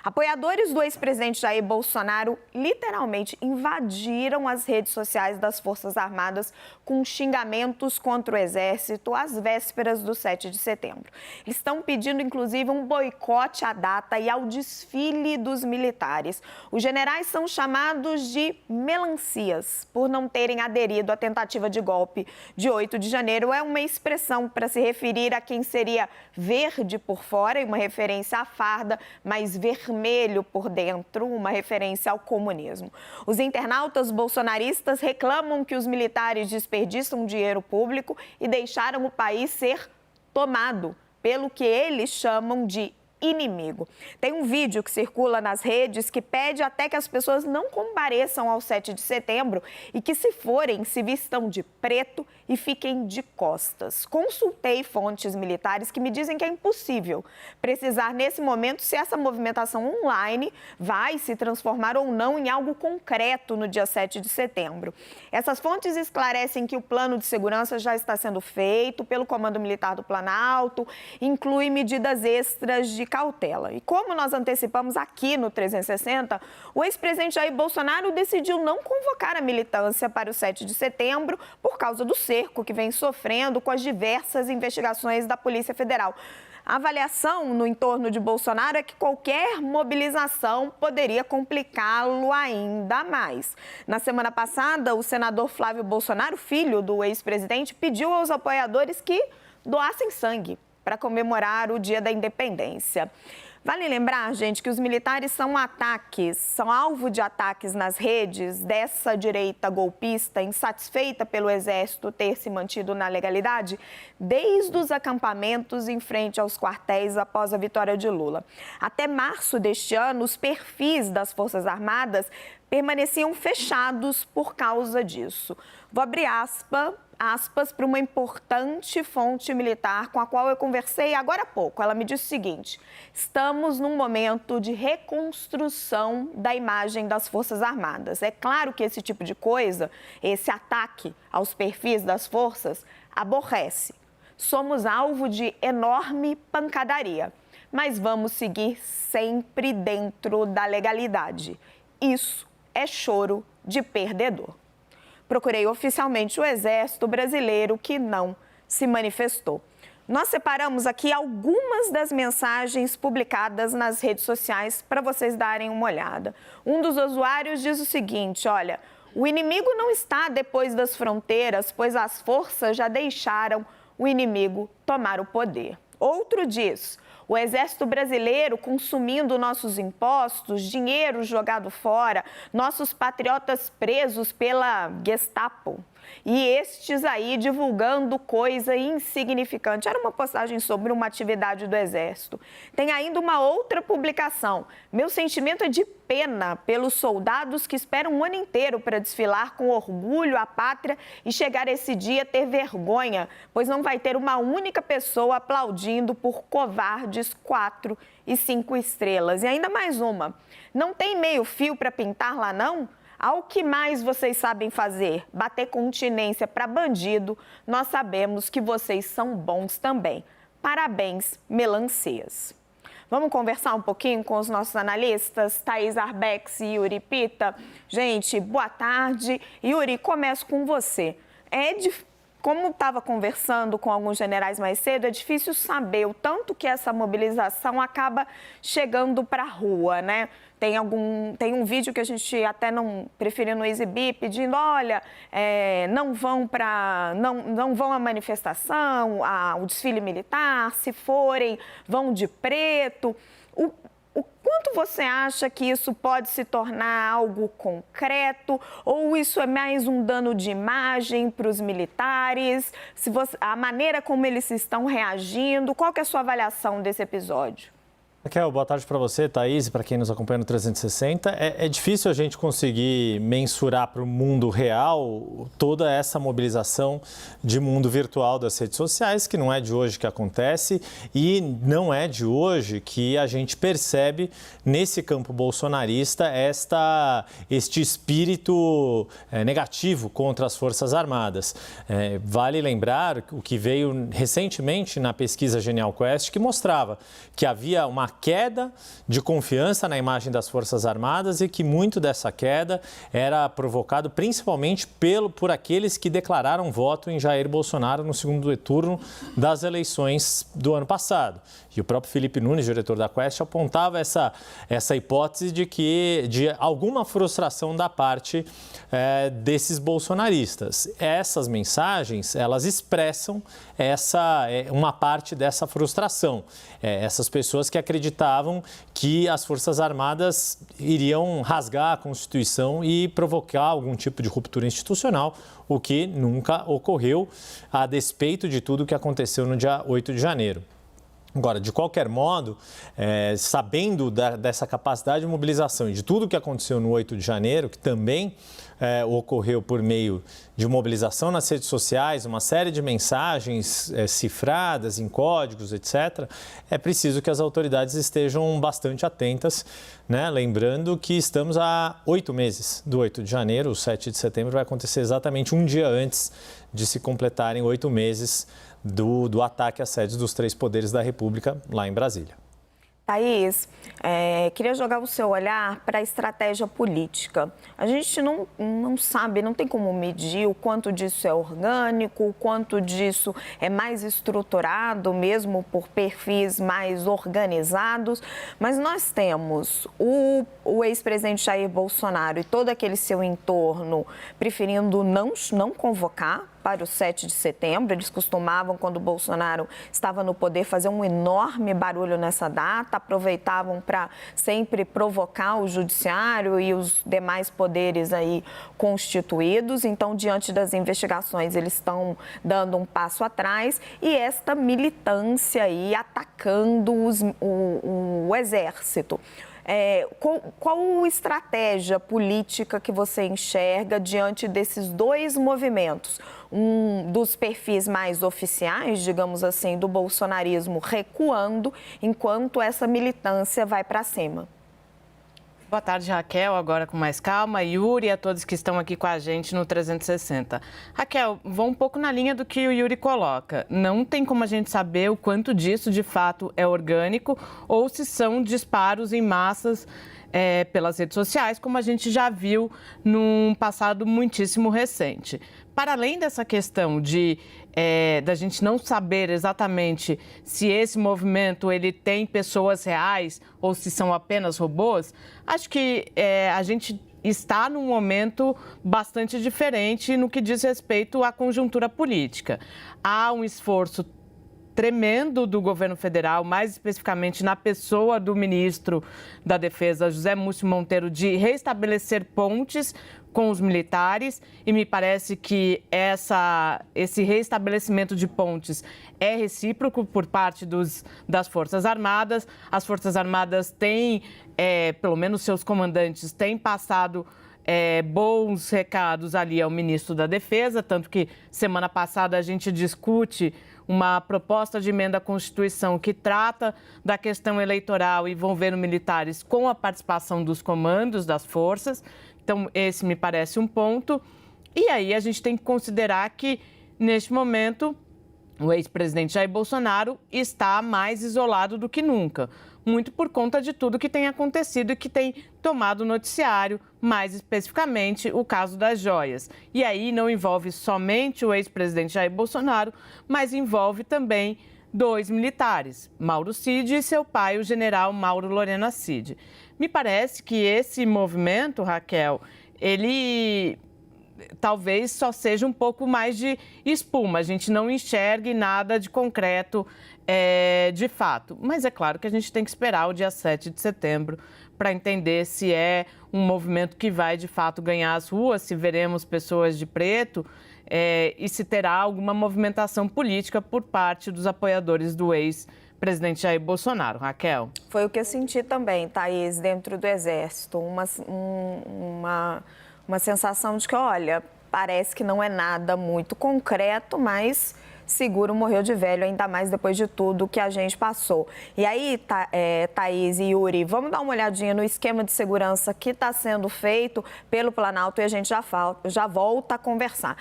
Apoiadores do ex-presidente Jair Bolsonaro literalmente invadiram as redes sociais das Forças Armadas com xingamentos contra o Exército às vésperas do 7 de setembro. Eles estão pedindo, inclusive, um boicote à data e ao desfile dos militares. Os generais são chamados de melancias por não terem aderido à tentativa de golpe de 8 de janeiro. É uma expressão para se referir a quem seria verde por fora, uma referência à farda, mas vermelho por dentro, uma referência ao comunismo. Os internautas bolsonaristas reclamam que os militares desperdiçam dinheiro público e deixaram o país ser tomado pelo que eles chamam de inimigo. Tem um vídeo que circula nas redes que pede até que as pessoas não compareçam ao 7 de setembro e que, se forem, se vistam de preto e fiquem de costas. Consultei fontes militares que me dizem que é impossível precisar nesse momento se essa movimentação online vai se transformar ou não em algo concreto no dia 7 de setembro. Essas fontes esclarecem que o plano de segurança já está sendo feito pelo Comando Militar do Planalto, inclui medidas extras de cautela. E como nós antecipamos aqui no 360, o ex-presidente Jair Bolsonaro decidiu não convocar a militância para o 7 de setembro por causa do cerco que vem sofrendo com as diversas investigações da Polícia Federal. A avaliação no entorno de Bolsonaro é que qualquer mobilização poderia complicá-lo ainda mais. Na semana passada, o senador Flávio Bolsonaro, filho do ex-presidente, pediu aos apoiadores que doassem sangue para comemorar o Dia da Independência. Vale lembrar, gente, que os militares são alvo de ataques nas redes dessa direita golpista, insatisfeita pelo Exército ter se mantido na legalidade, desde os acampamentos em frente aos quartéis após a vitória de Lula. Até março deste ano, os perfis das Forças Armadas permaneciam fechados por causa disso. Vou abrir aspas para uma importante fonte militar com a qual eu conversei agora há pouco. Ela me disse o seguinte: estamos num momento de reconstrução da imagem das Forças Armadas. É claro que esse tipo de coisa, esse ataque aos perfis das forças, aborrece. Somos alvo de enorme pancadaria, mas vamos seguir sempre dentro da legalidade. Isso é choro de perdedor. Procurei oficialmente o Exército Brasileiro, que não se manifestou. Nós separamos aqui algumas das mensagens publicadas nas redes sociais para vocês darem uma olhada. Um dos usuários diz o seguinte: olha, o inimigo não está depois das fronteiras, pois as forças já deixaram o inimigo tomar o poder. Outro diz: o Exército Brasileiro consumindo nossos impostos, dinheiro jogado fora, nossos patriotas presos pela Gestapo. E estes aí divulgando coisa insignificante. Era uma postagem sobre uma atividade do Exército. Tem ainda uma outra publicação. Meu sentimento é de pena pelos soldados que esperam um ano inteiro para desfilar com orgulho à pátria e chegar esse dia ter vergonha, pois não vai ter uma única pessoa aplaudindo por covardes 4 e 5 estrelas. E ainda mais uma. Não tem meio fio para pintar lá, não? Ao que mais vocês sabem fazer? Bater continência para bandido, nós sabemos que vocês são bons também. Parabéns, melancias. Vamos conversar um pouquinho com os nossos analistas, Thaís Arbex e Yuri Pita? Gente, boa tarde. Yuri, começo com você. Como estava conversando com alguns generais mais cedo, é difícil saber o tanto que essa mobilização acaba chegando para a rua, né? Tem um vídeo que a gente até não preferiu não exibir, pedindo, olha, não vão à manifestação, ao desfile militar, se forem, vão de preto. O quanto você acha que isso pode se tornar algo concreto ou isso é mais um dano de imagem para os militares? A maneira como eles estão reagindo, qual que é a sua avaliação desse episódio? Raquel, boa tarde para você, Thaís, e para quem nos acompanha no 360. É difícil a gente conseguir mensurar para o mundo real toda essa mobilização de mundo virtual das redes sociais, que não é de hoje que acontece e não é de hoje que a gente percebe nesse campo bolsonarista este espírito negativo contra as Forças Armadas. Vale lembrar o que veio recentemente na pesquisa Genial Quest, que mostrava que havia uma queda de confiança na imagem das Forças Armadas e que muito dessa queda era provocado principalmente por aqueles que declararam voto em Jair Bolsonaro no segundo turno das eleições do ano passado. E o próprio Felipe Nunes, diretor da Quest, apontava essa hipótese de alguma frustração da parte desses bolsonaristas. Essas mensagens, elas expressam uma parte dessa frustração. Essas pessoas que acreditavam que as Forças Armadas iriam rasgar a Constituição e provocar algum tipo de ruptura institucional, o que nunca ocorreu, a despeito de tudo que aconteceu no dia 8 de janeiro. Agora, de qualquer modo, sabendo dessa capacidade de mobilização e de tudo que aconteceu no 8 de janeiro, que também ocorreu por meio de mobilização nas redes sociais, uma série de mensagens cifradas em códigos, etc., é preciso que as autoridades estejam bastante atentas, né? Lembrando que estamos há 8 meses do 8 de janeiro, o 7 de setembro vai acontecer exatamente um dia antes de se completarem 8 meses do ataque às sedes dos 3 poderes da República lá em Brasília. Thaís, queria jogar o seu olhar para a estratégia política. A gente não sabe, não tem como medir o quanto disso é orgânico, o quanto disso é mais estruturado, mesmo por perfis mais organizados, mas nós temos o ex-presidente Jair Bolsonaro e todo aquele seu entorno preferindo não convocar para o 7 de setembro. Eles costumavam, quando o Bolsonaro estava no poder, fazer um enorme barulho nessa data, aproveitavam para sempre provocar o judiciário e os demais poderes aí constituídos. Então, diante das investigações, eles estão dando um passo atrás e esta militância aí atacando o Exército. Qual estratégia política que você enxerga diante desses dois movimentos? Um dos perfis mais oficiais, digamos assim, do bolsonarismo recuando, enquanto essa militância vai para cima. Boa tarde, Raquel, agora com mais calma, Yuri e a todos que estão aqui com a gente no 360. Raquel, vou um pouco na linha do que o Yuri coloca. Não tem como a gente saber o quanto disso, de fato, é orgânico ou se são disparos em massas pelas redes sociais, como a gente já viu num passado muitíssimo recente. Para além dessa questão da gente não saber exatamente se esse movimento ele tem pessoas reais ou se são apenas robôs, acho que a gente está num momento bastante diferente no que diz respeito à conjuntura política. Há um esforço tremendo do governo federal, mais especificamente na pessoa do ministro da Defesa, José Múcio Monteiro, de restabelecer pontes com os militares, e me parece que esse restabelecimento de pontes é recíproco por parte das Forças Armadas. As Forças Armadas têm, pelo menos seus comandantes, têm passado bons recados ali ao ministro da Defesa, tanto que semana passada a gente discute uma proposta de emenda à Constituição que trata da questão eleitoral envolvendo militares com a participação dos comandos das forças. Então, esse me parece um ponto. E aí a gente tem que considerar que, neste momento, o ex-presidente Jair Bolsonaro está mais isolado do que nunca, muito por conta de tudo que tem acontecido e que tem tomado o noticiário, mais especificamente o caso das joias. E aí não envolve somente o ex-presidente Jair Bolsonaro, mas envolve também 2 militares, Mauro Cid e seu pai, o general Mauro Lorena Cid. Me parece que esse movimento, Raquel, ele talvez só seja um pouco mais de espuma, a gente não enxergue nada de concreto de fato. Mas é claro que a gente tem que esperar o dia 7 de setembro para entender se é um movimento que vai de fato ganhar as ruas, se veremos pessoas de preto e se terá alguma movimentação política por parte dos apoiadores do ex-presidente Jair Bolsonaro. Raquel? Foi o que eu senti também, Thaís, dentro do Exército, uma sensação de que, olha, parece que não é nada muito concreto, mas seguro morreu de velho, ainda mais depois de tudo que a gente passou. E aí, Thaís e Yuri, vamos dar uma olhadinha no esquema de segurança que está sendo feito pelo Planalto e a gente já volta a conversar.